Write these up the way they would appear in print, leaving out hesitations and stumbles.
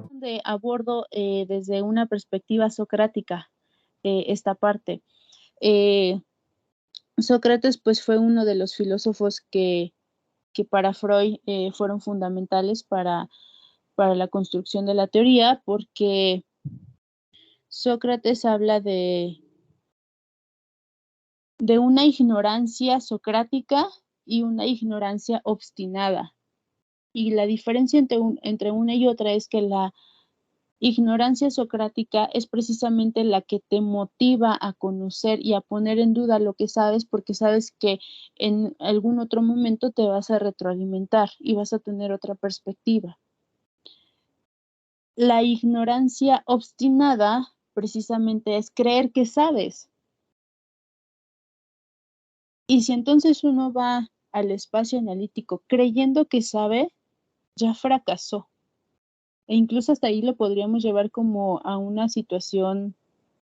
Donde abordo desde una perspectiva socrática esta parte. Sócrates pues fue uno de los filósofos que para Freud fueron fundamentales para la construcción de la teoría, porque Sócrates habla de una ignorancia socrática y una ignorancia obstinada. Y la diferencia entre una y otra es que la ignorancia socrática es precisamente la que te motiva a conocer y a poner en duda lo que sabes, porque sabes que en algún otro momento te vas a retroalimentar y vas a tener otra perspectiva. La ignorancia obstinada precisamente es creer que sabes. Y si entonces uno va al espacio analítico creyendo que sabe, ya fracasó. E incluso hasta ahí lo podríamos llevar como a una situación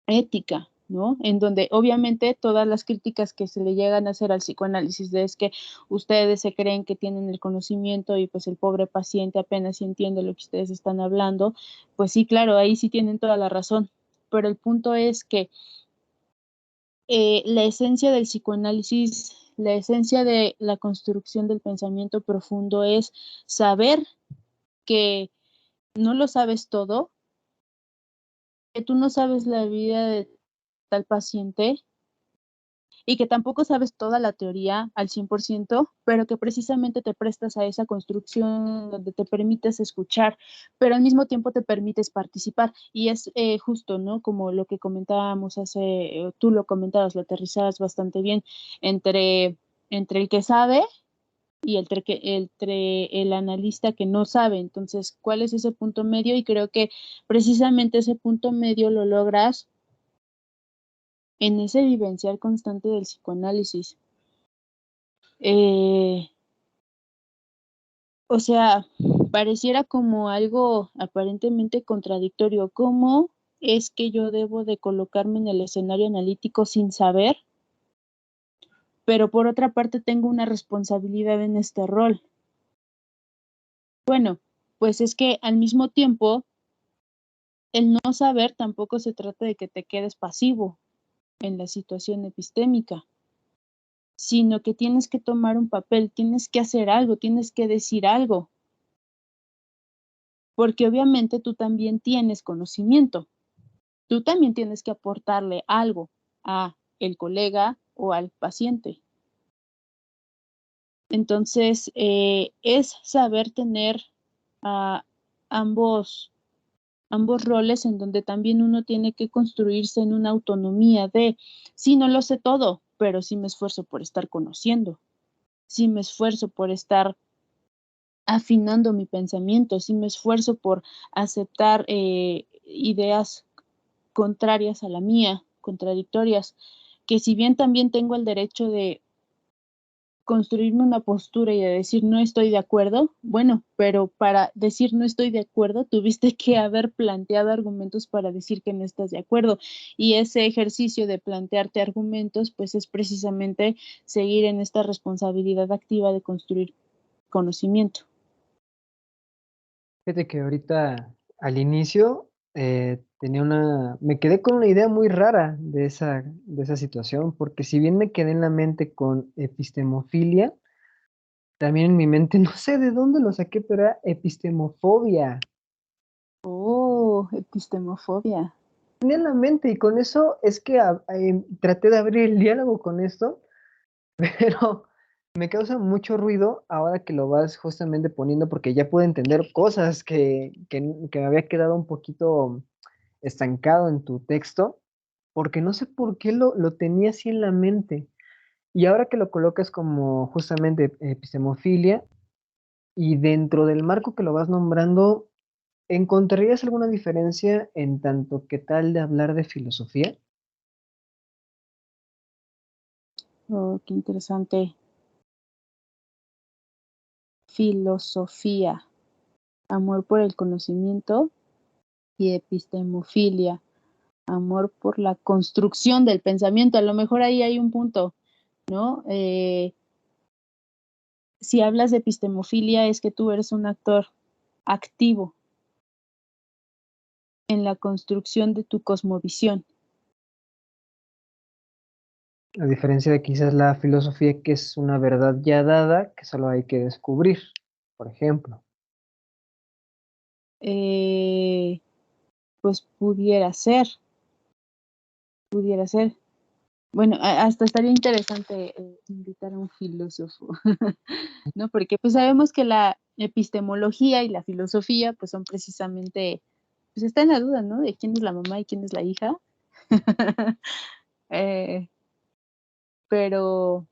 ética, ¿no? En donde obviamente todas las críticas que se le llegan a hacer al psicoanálisis de es que ustedes se creen que tienen el conocimiento y pues el pobre paciente apenas entiende lo que ustedes están hablando, pues sí, claro, ahí sí tienen toda la razón, pero el punto es que la esencia del psicoanálisis, la esencia de la construcción del pensamiento profundo es saber que no lo sabes todo, que tú no sabes la vida de tal paciente y que tampoco sabes toda la teoría al 100%, pero que precisamente te prestas a esa construcción donde te permites escuchar, pero al mismo tiempo te permites participar. Y es justo, ¿no? Como lo que comentábamos tú lo comentabas, lo aterrizabas bastante bien, entre el que sabe y entre el analista que no sabe. Entonces, ¿cuál es ese punto medio? Y creo que precisamente ese punto medio lo logras en ese vivenciar constante del psicoanálisis. Eh, o sea, pareciera como algo aparentemente contradictorio. ¿Cómo es que yo debo de colocarme en el escenario analítico sin saber? Pero por otra parte tengo una responsabilidad en este rol. Bueno, pues es que al mismo tiempo, el no saber tampoco se trata de que te quedes pasivo en la situación epistémica, sino que tienes que tomar un papel, tienes que hacer algo, tienes que decir algo, porque obviamente tú también tienes conocimiento, tú también tienes que aportarle algo a el colega o al paciente. Entonces, es saber tener uh, ambos roles en donde también uno tiene que construirse en una autonomía de, sí, no lo sé todo, pero sí me esfuerzo por estar conociendo, sí me esfuerzo por estar afinando mi pensamiento, sí me esfuerzo por aceptar ideas contrarias a la mía, contradictorias, que si bien también tengo el derecho de construirme una postura y de decir no estoy de acuerdo, bueno, pero para decir no estoy de acuerdo tuviste que haber planteado argumentos para decir que no estás de acuerdo. Y ese ejercicio de plantearte argumentos, pues es precisamente seguir en esta responsabilidad activa de construir conocimiento. Fíjate que ahorita al inicio me quedé con una idea muy rara de esa situación, porque si bien me quedé en la mente con epistemofilia, también en mi mente, no sé de dónde lo saqué, pero era epistemofobia. Oh, epistemofobia. Tenía en la mente y con eso es que traté de abrir el diálogo con esto, pero me causa mucho ruido ahora que lo vas justamente poniendo porque ya puedo entender cosas que me había quedado un poquito estancado en tu texto, porque no sé por qué lo tenía así en la mente. Y ahora que lo colocas como justamente epistemofilia y dentro del marco que lo vas nombrando, ¿encontrarías alguna diferencia en tanto que tal de hablar de filosofía? Oh, qué interesante. Filosofía, amor por el conocimiento, y epistemofilia, amor por la construcción del pensamiento. A lo mejor ahí hay un punto, ¿no? si hablas de epistemofilia es que tú eres un actor activo en la construcción de tu cosmovisión. A diferencia de quizás la filosofía, que es una verdad ya dada, que solo hay que descubrir, por ejemplo. Pues pudiera ser. Bueno, hasta estaría interesante invitar a un filósofo, ¿no? Porque pues sabemos que la epistemología y la filosofía pues son precisamente, pues está en la duda, ¿no? De quién es la mamá y quién es la hija. Eh, pero,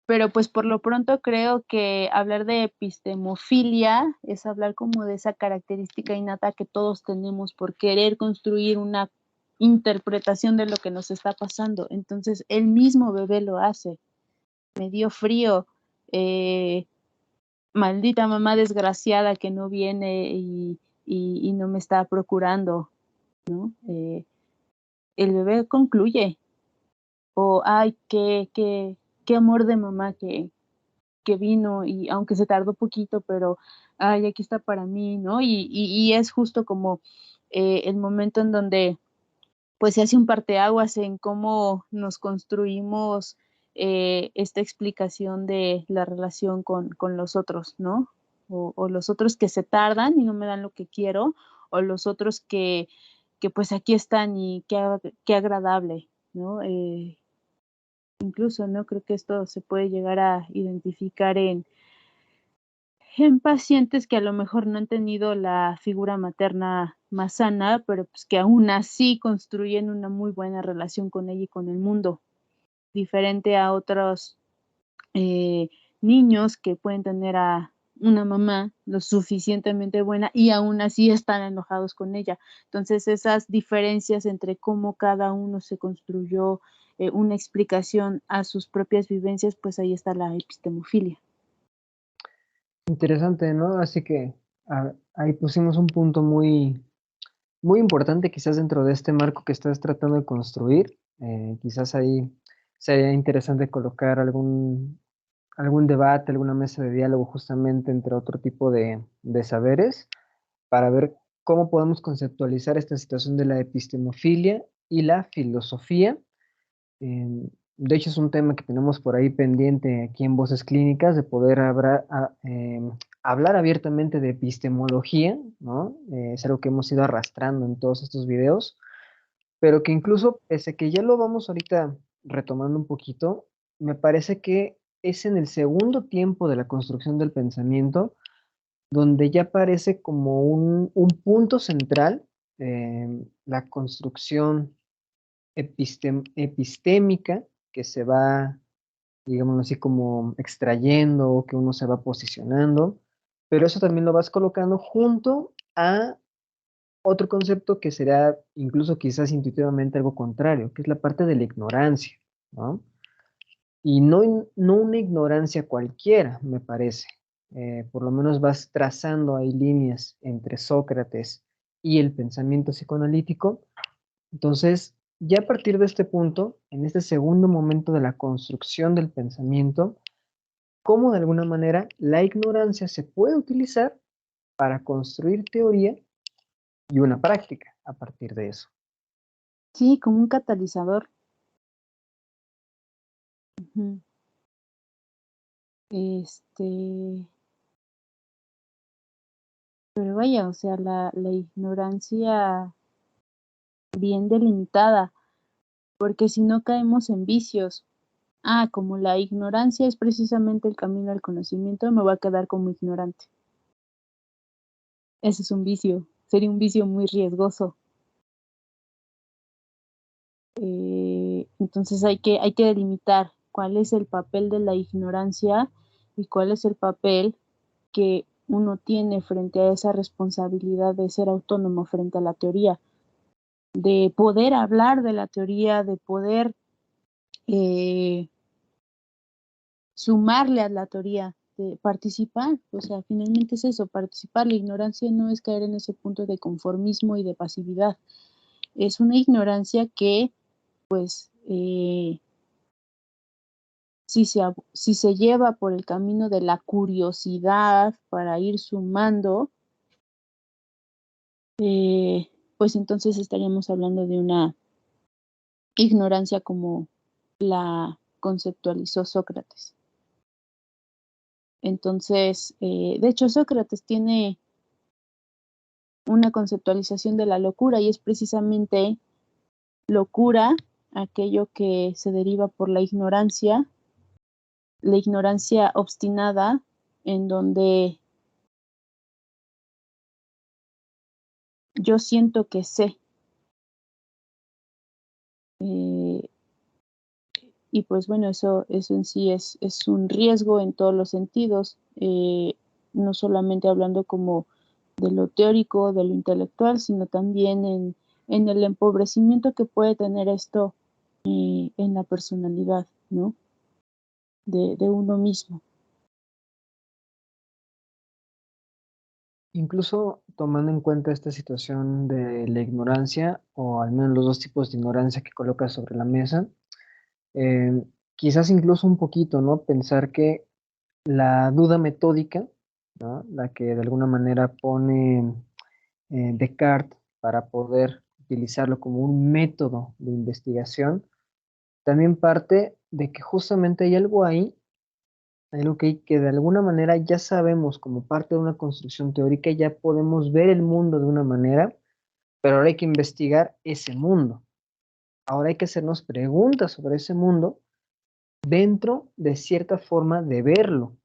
pero pues por lo pronto creo que hablar de epistemofilia es hablar como de esa característica innata que todos tenemos por querer construir una interpretación de lo que nos está pasando. Entonces, el mismo bebé lo hace. Me dio frío, maldita mamá desgraciada que no viene y no me está procurando, ¿no? El bebé concluye, o ay, qué amor de mamá que vino y aunque se tardó poquito, pero ay, aquí está para mí, ¿no? Y es justo como el momento en donde pues se hace un parteaguas en cómo nos construimos esta explicación de la relación con los otros, ¿no? O los otros que se tardan y no me dan lo que quiero, o los otros que pues aquí están y qué agradable, ¿no? Incluso, ¿no? Creo que esto se puede llegar a identificar en pacientes que a lo mejor no han tenido la figura materna más sana, pero pues que aún así construyen una muy buena relación con ella y con el mundo, diferente a otros eh, niños que pueden tener a una mamá lo suficientemente buena y aún así están enojados con ella. Entonces esas diferencias entre cómo cada uno se construyó una explicación a sus propias vivencias, pues ahí está la epistemofilia. Interesante, ¿no? Así que ahí pusimos un punto muy importante quizás dentro de este marco que estás tratando de construir. Quizás ahí sería interesante colocar algún debate, alguna mesa de diálogo justamente entre otro tipo de saberes para ver cómo podemos conceptualizar esta situación de la epistemofilia y la filosofía. De hecho, es un tema que tenemos por ahí pendiente aquí en Voces Clínicas, de poder hablar abiertamente de epistemología, ¿no? Es algo que hemos ido arrastrando en todos estos videos, pero que incluso, pese a que ya lo vamos ahorita retomando un poquito, me parece que es en el segundo tiempo de la construcción del pensamiento donde ya aparece como un punto central, la construcción epistémica que se va, digamos así, como extrayendo o que uno se va posicionando, pero eso también lo vas colocando junto a otro concepto que será incluso quizás intuitivamente algo contrario, que es la parte de la ignorancia, ¿no? Y no una ignorancia cualquiera, me parece. Por lo menos vas trazando ahí líneas entre Sócrates y el pensamiento psicoanalítico. Entonces, ya a partir de este punto, en este segundo momento de la construcción del pensamiento, cómo de alguna manera la ignorancia se puede utilizar para construir teoría y una práctica a partir de eso. Sí, como un catalizador. Ujú. Pero vaya, o sea, la ignorancia bien delimitada, porque si no caemos en vicios. Ah, como la ignorancia es precisamente el camino al conocimiento, me voy a quedar como ignorante. Ese es un vicio, sería un vicio muy riesgoso. Entonces hay que delimitar cuál es el papel de la ignorancia y cuál es el papel que uno tiene frente a esa responsabilidad de ser autónomo frente a la teoría, de poder hablar de la teoría, de poder eh, sumarle a la teoría, de participar, o sea, finalmente es eso, participar. La ignorancia no es caer en ese punto de conformismo y de pasividad, es una ignorancia que, pues, si se lleva por el camino de la curiosidad para ir sumando, pues entonces estaríamos hablando de una ignorancia como la conceptualizó Sócrates. Entonces, de hecho, Sócrates tiene una conceptualización de la locura y es precisamente locura aquello que se deriva por la ignorancia obstinada, en donde yo siento que sé. Y pues bueno, eso en sí es un riesgo en todos los sentidos, no solamente hablando como de lo teórico, de lo intelectual, sino también en el empobrecimiento que puede tener esto en la personalidad, ¿no? De uno mismo. Incluso tomando en cuenta esta situación de la ignorancia, o al menos los dos tipos de ignorancia que colocas sobre la mesa, quizás incluso un poquito, ¿no? Pensar que la duda metódica, ¿no? La que de alguna manera pone Descartes para poder utilizarlo como un método de investigación, también parte de que justamente hay algo ahí, algo que de alguna manera ya sabemos como parte de una construcción teórica, ya podemos ver el mundo de una manera, pero ahora hay que investigar ese mundo. Ahora hay que hacernos preguntas sobre ese mundo dentro de cierta forma de verlo,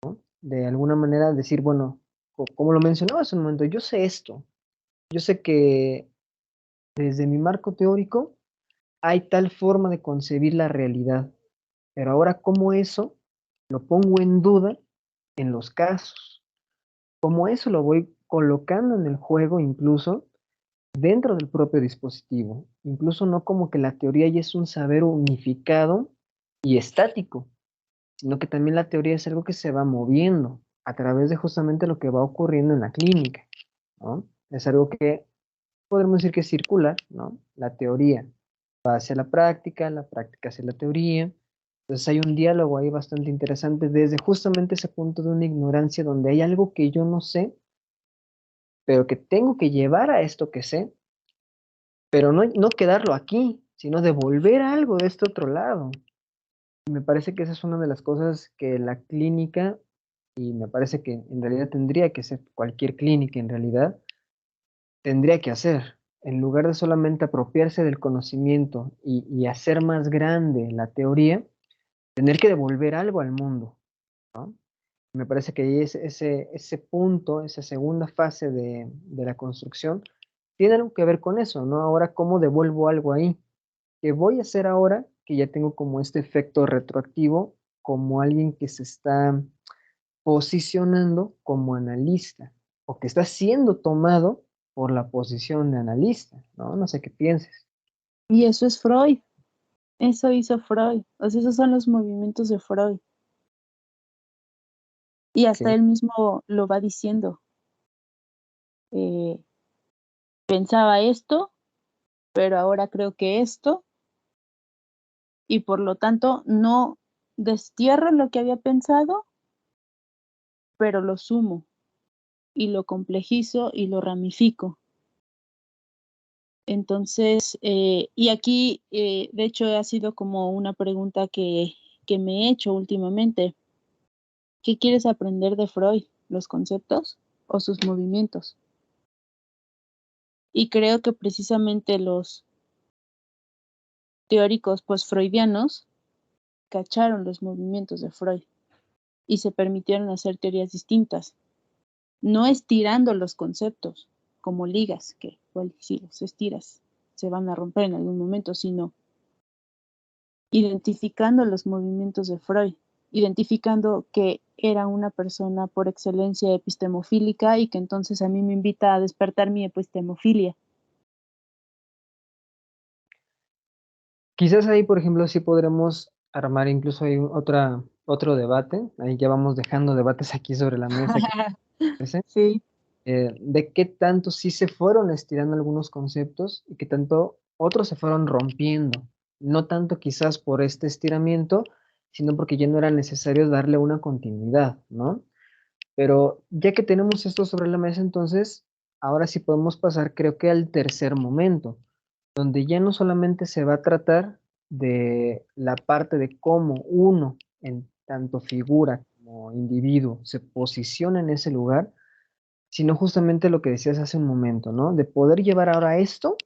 ¿no? De alguna manera decir, bueno, como lo mencionaba hace un momento, yo sé esto, yo sé que desde mi marco teórico hay tal forma de concebir la realidad, pero ahora cómo eso lo pongo en duda en los casos, cómo eso lo voy colocando en el juego incluso dentro del propio dispositivo, incluso no como que la teoría ya es un saber unificado y estático, sino que también la teoría es algo que se va moviendo a través de justamente lo que va ocurriendo en la clínica, ¿no? Es algo que podemos decir que es circular, ¿no? La teoría va hacia la práctica hacia la teoría. Entonces hay un diálogo ahí bastante interesante desde justamente ese punto de una ignorancia donde hay algo que yo no sé, pero que tengo que llevar a esto que sé, pero no quedarlo aquí, sino devolver algo de este otro lado. Y me parece que esa es una de las cosas que la clínica, y me parece que en realidad tendría que ser cualquier clínica en realidad, tendría que hacer. En lugar de solamente apropiarse del conocimiento y hacer más grande la teoría, tener que devolver algo al mundo, ¿no? Me parece que ahí ese punto, esa segunda fase de la construcción, tiene algo que ver con eso, ¿no? Ahora, ¿cómo devuelvo algo ahí? ¿Qué voy a hacer ahora que ya tengo como este efecto retroactivo, como alguien que se está posicionando como analista o que está siendo tomado por la posición de analista, ¿no? No sé qué pienses. Y eso es Freud, eso hizo Freud, o sea, esos son los movimientos de Freud. Y hasta Sí. él mismo lo va diciendo. eh, Pensaba esto, pero ahora creo que esto, y por lo tanto no destierro lo que había pensado, pero lo sumo y lo complejizo y lo ramifico. Entonces, y aquí, de hecho, ha sido como una pregunta que me he hecho últimamente. ¿Qué quieres aprender de Freud? ¿Los conceptos o sus movimientos? Y creo que precisamente los teóricos post-freudianos cacharon los movimientos de Freud y se permitieron hacer teorías distintas, no estirando los conceptos como ligas, que igual si los estiras se van a romper en algún momento, sino identificando los movimientos de Freud, identificando que era una persona por excelencia epistemofílica y que entonces a mí me invita a despertar mi epistemofilia. Quizás ahí, por ejemplo, sí podremos armar incluso ahí otro debate. Ahí ya vamos dejando debates aquí sobre la mesa, ¿qué te parece? Sí. De qué tanto sí se fueron estirando algunos conceptos y qué tanto otros se fueron rompiendo. No tanto quizás por este estiramiento, sino porque ya no era necesario darle una continuidad, ¿no? Pero ya que tenemos esto sobre la mesa, entonces, ahora sí podemos pasar, creo que al tercer momento, donde ya no solamente se va a tratar de la parte de cómo uno, en tanto figura como individuo, se posiciona en ese lugar, sino justamente lo que decías hace un momento, ¿no? De poder llevar ahora esto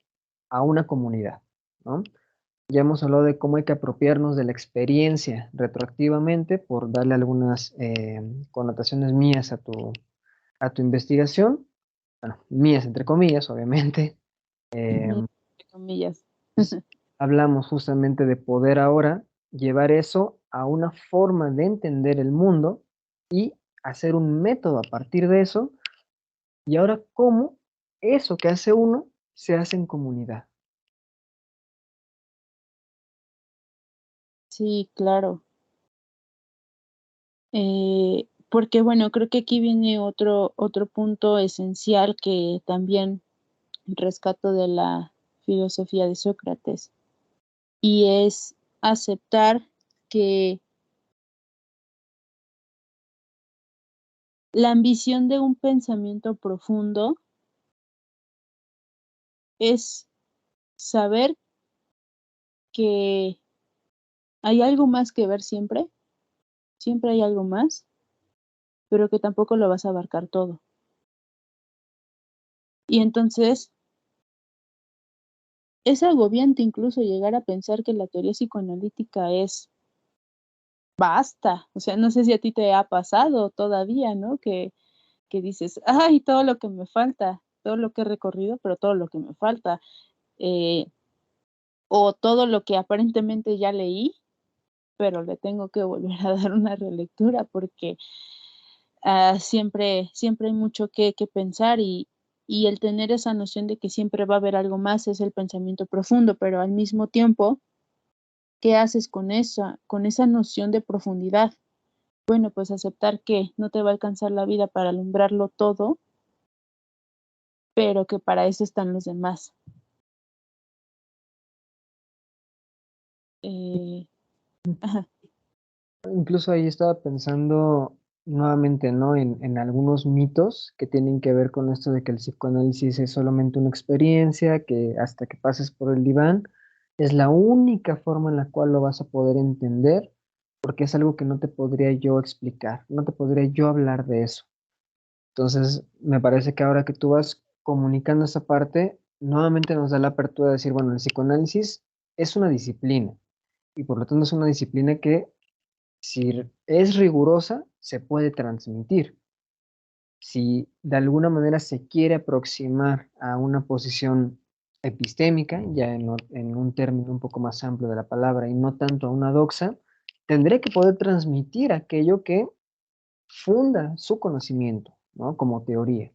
a una comunidad, ¿no? Ya hemos hablado de cómo hay que apropiarnos de la experiencia retroactivamente por darle algunas connotaciones mías a tu investigación, bueno, mías entre comillas, obviamente. Mías, Em, entre comillas. Hablamos justamente de poder ahora llevar eso a una forma de entender el mundo y hacer un método a partir de eso. Y ahora, ¿cómo eso que hace uno se hace en comunidad? Sí, claro. Porque bueno, creo que aquí viene otro punto esencial que también rescato de la filosofía de Sócrates, y es aceptar que la ambición de un pensamiento profundo es saber que hay algo más que ver siempre, siempre hay algo más, pero que tampoco lo vas a abarcar todo. Y entonces es agobiante incluso llegar a pensar que la teoría psicoanalítica es basta. O sea, no sé si a ti te ha pasado todavía, ¿no? Que dices, ay, todo lo que me falta, todo lo que he recorrido, pero todo lo que me falta. Eh, o todo lo que aparentemente ya leí, pero le tengo que volver a dar una relectura porque siempre hay mucho que pensar, y el tener esa noción de que siempre va a haber algo más es el pensamiento profundo, pero al mismo tiempo, ¿qué haces con esa noción de profundidad? Bueno, pues aceptar que no te va a alcanzar la vida para alumbrarlo todo, pero que para eso están los demás. Eh, ajá, Incluso ahí estaba pensando nuevamente, ¿no? En algunos mitos que tienen que ver con esto de que el psicoanálisis es solamente una experiencia, que hasta que pases por el diván es la única forma en la cual lo vas a poder entender, porque es algo que no te podría yo explicar, no te podría yo hablar de eso. Entonces, me parece que ahora que tú vas comunicando esa parte, nuevamente nos da la apertura de decir, bueno, el psicoanálisis es una disciplina y por lo tanto es una disciplina que si es rigurosa, se puede transmitir. Si de alguna manera se quiere aproximar a una posición epistémica, ya en un término un poco más amplio de la palabra y no tanto a una doxa, tendré que poder transmitir aquello que funda su conocimiento, ¿no? Como teoría.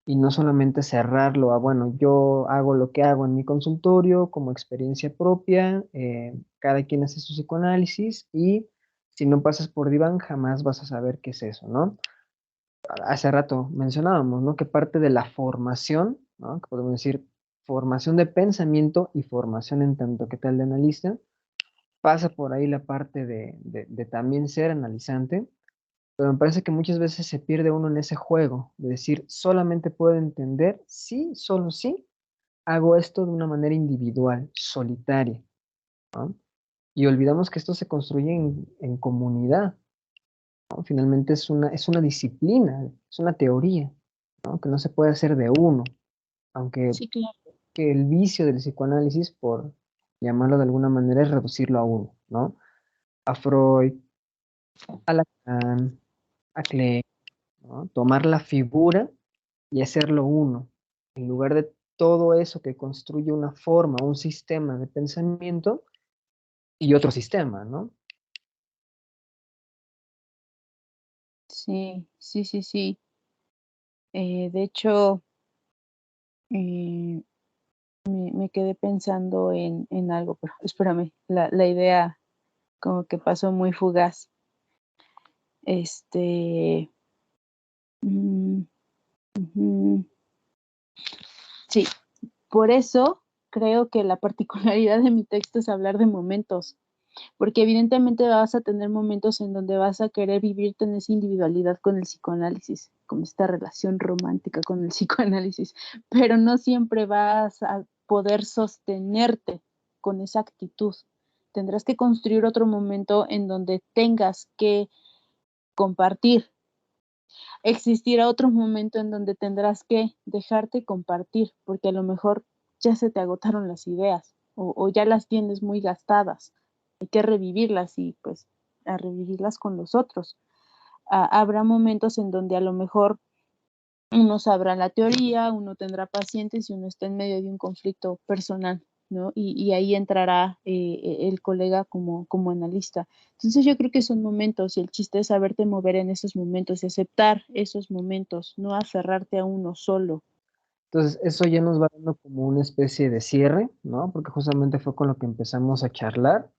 Y no solamente cerrarlo a, bueno, yo hago lo que hago en mi consultorio como experiencia propia, cada quien hace su psicoanálisis y si no pasas por diván jamás vas a saber qué es eso, ¿no? Hace rato mencionábamos, ¿no? Que parte de la formación, ¿no? Que podemos decir formación de pensamiento y formación en tanto que tal de analista, pasa por ahí la parte de también ser analizante, pero me parece que muchas veces se pierde uno en ese juego de decir, solamente puedo entender si, solo si, hago esto de una manera individual, solitaria, ¿no? Y olvidamos que esto se construye en comunidad, ¿no? Finalmente es una disciplina, es una teoría, ¿no? Que no se puede hacer de uno, aunque sí, claro. que el vicio del psicoanálisis, por llamarlo de alguna manera, es reducirlo a uno, ¿no? A Freud, a Lacan, a Klein, ¿no? Tomar la figura y hacerlo uno, en lugar de todo eso que construye una forma, un sistema de pensamiento y otro sistema, ¿no? Sí, sí, sí, sí. De hecho, eh, me quedé pensando en algo, pero espérame, la idea como que pasó muy fugaz. Este, mm, ujú, sí, por eso creo que la particularidad de mi texto es hablar de momentos. porque evidentemente vas a tener momentos en donde vas a querer vivirte en esa individualidad con el psicoanálisis, con esta relación romántica con el psicoanálisis, pero no siempre vas a poder sostenerte con esa actitud. Tendrás que construir otro momento en donde tengas que compartir. Existirá otro momento en donde tendrás que dejarte compartir, porque a lo mejor ya se te agotaron las ideas o ya las tienes muy gastadas. Hay que revivirlas y pues a revivirlas con los otros. Habrá momentos en donde a lo mejor uno sabrá la teoría, uno tendrá pacientes y uno está en medio de un conflicto personal, ¿no? Y ahí entrará el colega como analista. Entonces yo creo que son momentos y el chiste es saberte mover en esos momentos y aceptar esos momentos, no aferrarte a uno solo. Entonces, eso ya nos va dando como una especie de cierre, ¿no? Porque justamente fue con lo que empezamos a charlar,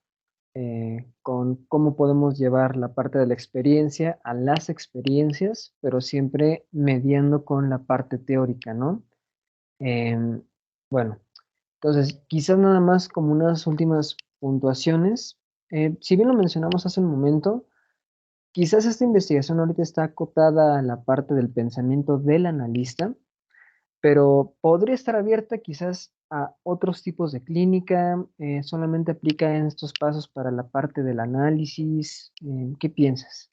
con cómo podemos llevar la parte de la experiencia a las experiencias, pero siempre mediando con la parte teórica, ¿no? Em, bueno, entonces, quizás nada más como unas últimas puntuaciones. Si bien lo mencionamos hace un momento, quizás esta investigación ahorita está acotada a la parte del pensamiento del analista, pero podría estar abierta quizás a otros tipos de clínica, solamente aplica en estos pasos para la parte del análisis. ¿Qué piensas?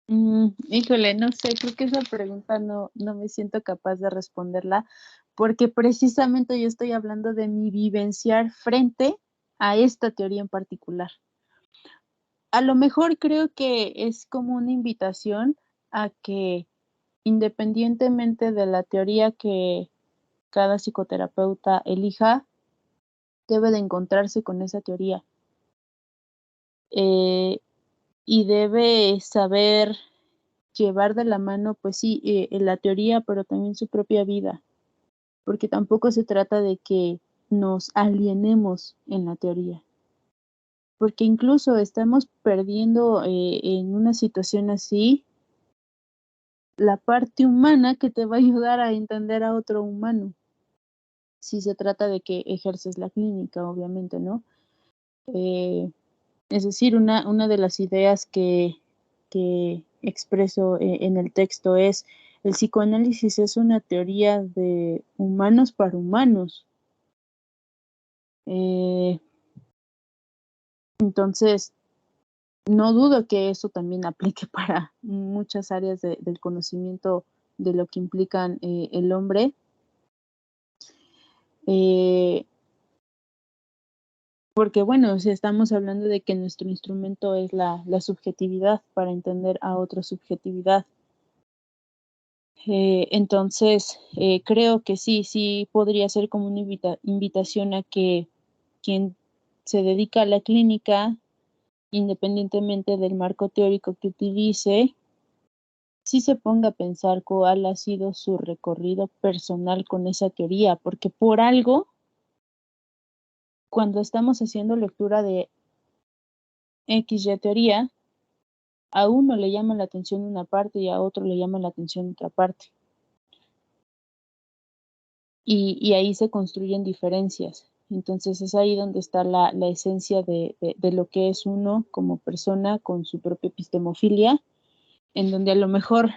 Híjole, no sé, creo que esa pregunta no me siento capaz de responderla porque precisamente yo estoy hablando de mi vivenciar frente a esta teoría en particular. A lo mejor creo que es como una invitación a que independientemente de la teoría que cada psicoterapeuta elija, debe de encontrarse con esa teoría. Y debe saber llevar de la mano, pues sí, la teoría, pero también su propia vida, porque tampoco se trata de que nos alienemos en la teoría, porque incluso estamos perdiendo en una situación así la parte humana que te va a ayudar a entender a otro humano, si se trata de que ejerces la clínica, obviamente, ¿no? Eh, es decir, una de las ideas que expreso en el texto es, el psicoanálisis es una teoría de humanos para humanos. Eh, entonces, no dudo que eso también aplique para muchas áreas del conocimiento de lo que implican el hombre. Eh, porque bueno, si estamos hablando de que nuestro instrumento es la subjetividad para entender a otra subjetividad. Entonces, creo que sí podría ser como una invitación a que quien se dedica a la clínica, independientemente del marco teórico que utilice, sí se ponga a pensar cuál ha sido su recorrido personal con esa teoría, porque por algo, cuando estamos haciendo lectura de XY teoría, a uno le llama la atención una parte y a otro le llama la atención otra parte. Y ahí se construyen diferencias. Entonces es ahí donde está la esencia de lo que es uno como persona con su propia epistemofilia, en donde a lo mejor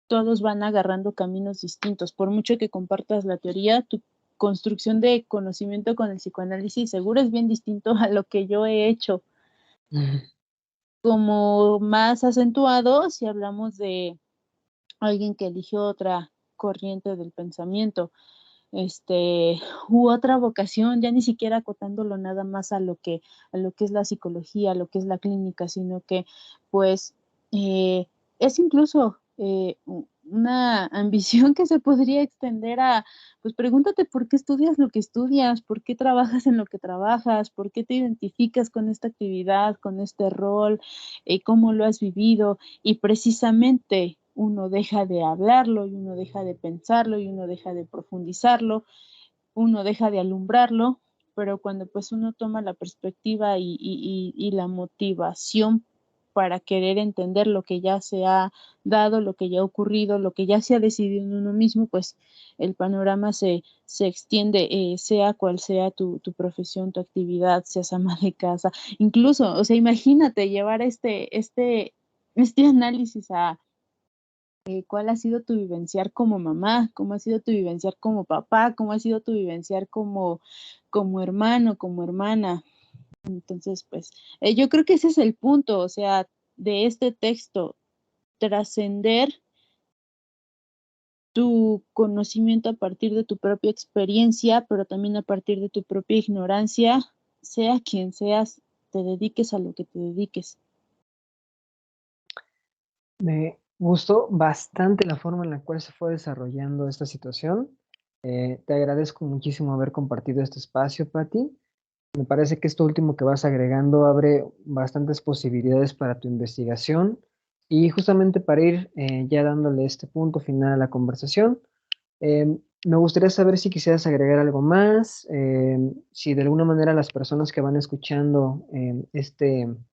todos van agarrando caminos distintos. Por mucho que compartas la teoría, tu construcción de conocimiento con el psicoanálisis seguro es bien distinto a lo que yo he hecho. Como más acentuado si hablamos de alguien que eligió otra corriente del pensamiento, u otra vocación, ya ni siquiera acotándolo nada más a lo que es la psicología, a lo que es la clínica, sino que pues es incluso una ambición que se podría extender a, pues pregúntate por qué estudias lo que estudias, por qué trabajas en lo que trabajas, por qué te identificas con esta actividad, con este rol, cómo lo has vivido y precisamente uno deja de hablarlo y uno deja de pensarlo y uno deja de profundizarlo, uno deja de alumbrarlo, pero cuando pues uno toma la perspectiva y la motivación para querer entender lo que ya se ha dado, lo que ya ha ocurrido, lo que ya se ha decidido en uno mismo, pues el panorama se extiende, sea cual sea tu profesión, tu actividad, seas ama de casa, incluso, o sea, imagínate llevar este análisis a cuál ha sido tu vivenciar como mamá, cómo ha sido tu vivenciar como papá, cómo ha sido tu vivenciar como hermano, como hermana. Entonces, pues, yo creo que ese es el punto, o sea, de este texto, trascender tu conocimiento a partir de tu propia experiencia, pero también a partir de tu propia ignorancia, sea quien seas, te dediques a lo que te dediques. Me gustó bastante la forma en la cual se fue desarrollando esta situación. Te agradezco muchísimo haber compartido este espacio, Patti. Me parece que esto último que vas agregando abre bastantes posibilidades para tu investigación y justamente para ir ya dándole este punto final a la conversación, me gustaría saber si quisieras agregar algo más, si de alguna manera las personas que van escuchando pues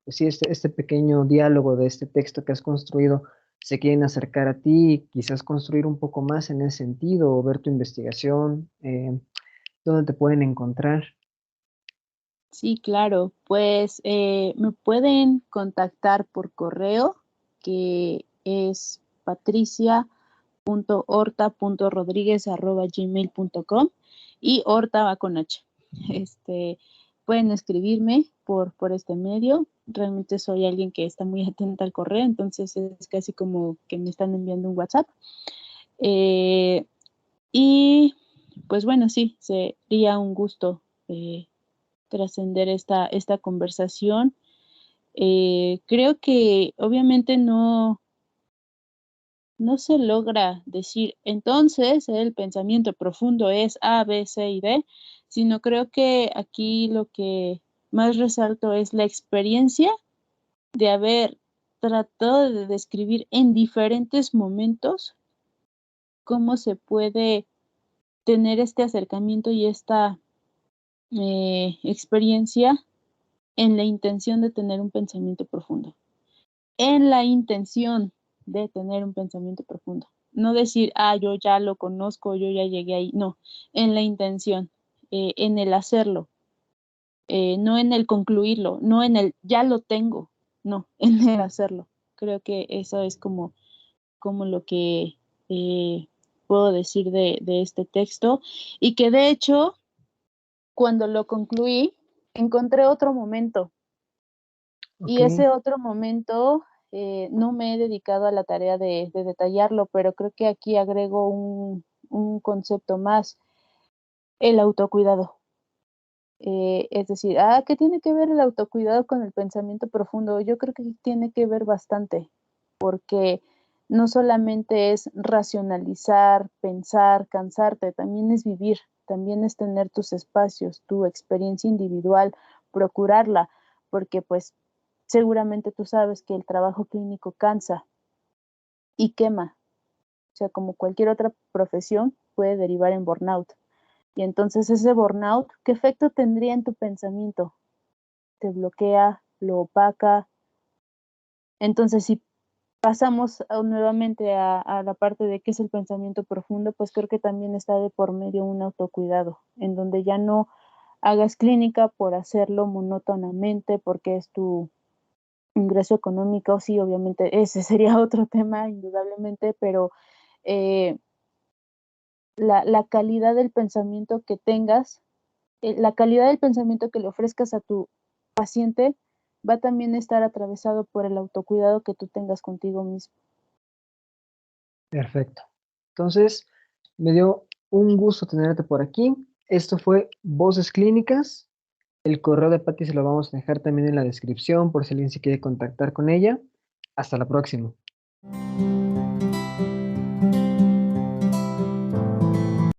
sí, este pequeño diálogo de este texto que has construido se quieren acercar a ti y quizás construir un poco más en ese sentido o ver tu investigación, dónde te pueden encontrar. Sí, claro, pues me pueden contactar por correo, que es patricia.horta.rodriguez@gmail.com y Horta va con H. Este, pueden escribirme por este medio. Realmente soy alguien que está muy atenta al correo, entonces es casi como que me están enviando un WhatsApp. Eh, y pues bueno, sí, sería un gusto trascender esta conversación. Creo que obviamente no se logra decir, entonces el pensamiento profundo es A, B, C y D, sino creo que aquí lo que más resalto es la experiencia de haber tratado de describir en diferentes momentos cómo se puede tener este acercamiento y esta experiencia en la intención de tener un pensamiento profundo. En la intención de tener un pensamiento profundo. No decir, yo ya lo conozco, yo ya llegué ahí. No, en la intención, en el hacerlo, no en el concluirlo, no en el ya lo tengo, no, en el hacerlo. Creo que eso es como lo que puedo decir de este texto y que de hecho, cuando lo concluí, encontré otro momento. Ok, Y ese otro momento no me he dedicado a la tarea de detallarlo, pero creo que aquí agrego un concepto más, el autocuidado. Es decir, ¿qué tiene que ver el autocuidado con el pensamiento profundo? Yo creo que tiene que ver bastante, porque no solamente es racionalizar, pensar, cansarte, también es vivir, también es tener tus espacios, tu experiencia individual, procurarla, porque pues seguramente tú sabes que el trabajo clínico cansa y quema, o sea, como cualquier otra profesión puede derivar en burnout. Y entonces ese burnout, ¿qué efecto tendría en tu pensamiento? Te bloquea, lo opaca. Entonces, si pasamos nuevamente a la parte de qué es el pensamiento profundo, pues creo que también está de por medio un autocuidado, en donde ya no hagas clínica por hacerlo monótonamente, porque es tu ingreso económico, sí, obviamente ese sería otro tema, indudablemente, pero eh, la calidad del pensamiento que tengas, la calidad del pensamiento que le ofrezcas a tu paciente va también a estar atravesado por el autocuidado que tú tengas contigo mismo. perfecto. Entonces, me dio un gusto tenerte por aquí. Esto fue Voces Clínicas. El correo de Patti se lo vamos a dejar también en la descripción por si alguien se quiere contactar con ella. Hasta la próxima.